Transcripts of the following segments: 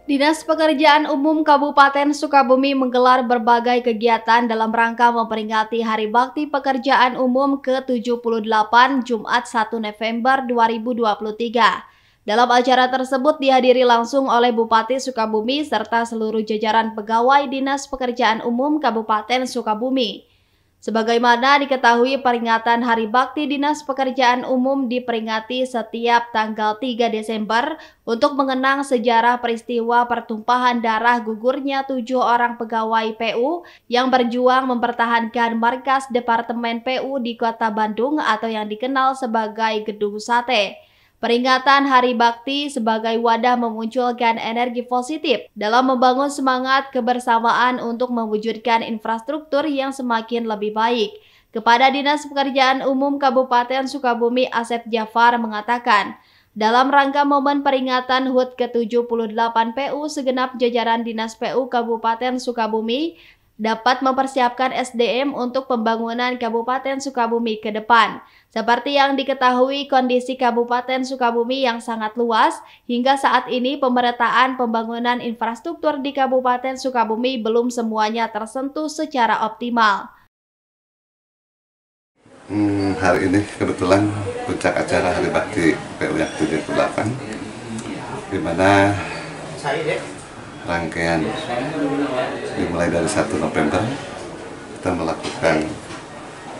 Dinas Pekerjaan Umum Kabupaten Sukabumi menggelar berbagai kegiatan dalam rangka memperingati Hari Bakti Pekerjaan Umum ke-78 Jumat 1 November 2023. Dalam acara tersebut dihadiri langsung oleh Bupati Sukabumi serta seluruh jajaran pegawai Dinas Pekerjaan Umum Kabupaten Sukabumi. Sebagaimana diketahui, peringatan Hari Bakti Dinas Pekerjaan Umum diperingati setiap tanggal 3 Desember untuk mengenang sejarah peristiwa pertumpahan darah gugurnya 7 orang pegawai PU yang berjuang mempertahankan markas Departemen PU di Kota Bandung atau yang dikenal sebagai Gedung Sate. Peringatan Hari Bakti sebagai wadah memunculkan energi positif dalam membangun semangat kebersamaan untuk mewujudkan infrastruktur yang semakin lebih baik. Kepada Dinas Pekerjaan Umum Kabupaten Sukabumi, Asep Jafar mengatakan, dalam rangka momen peringatan HUT ke-78 PU, segenap jajaran Dinas PU Kabupaten Sukabumi dapat mempersiapkan SDM untuk pembangunan Kabupaten Sukabumi ke depan. Seperti yang diketahui, kondisi Kabupaten Sukabumi yang sangat luas, hingga saat ini pemerataan pembangunan infrastruktur di Kabupaten Sukabumi belum semuanya tersentuh secara optimal. Hari ini kebetulan puncak acara Hari Bakti PU yang 78, di mana rangkaian dimulai dari 1 November kita melakukan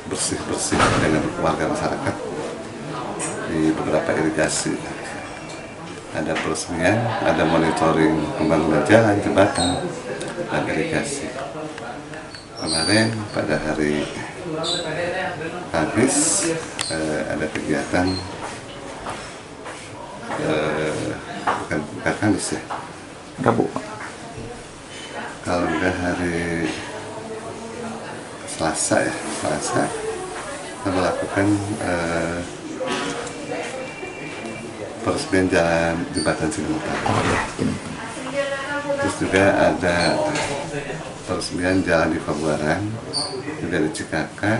bersih-bersih dengan warga masyarakat di beberapa irigasi. Ada peresmian, ada monitoring pembangunan jalan, jembatan, dan irigasi. Kemarin pada hari Kamis ada kegiatan bukan Kamis ya, Rabu. Kalau enggak hari Selasa kita melakukan peresmian jalan jembatan Cilemutan. Terus juga ada peresmian jalan di Pabuaran, juga di Cikaka.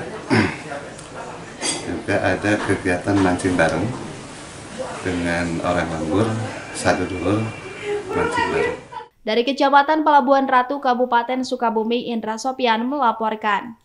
Juga ada kegiatan mancing bareng dengan orang lembur, sadudulur mancing bareng. Dari Kecamatan Pelabuhan Ratu, Kabupaten Sukabumi, Indra Sopyan melaporkan.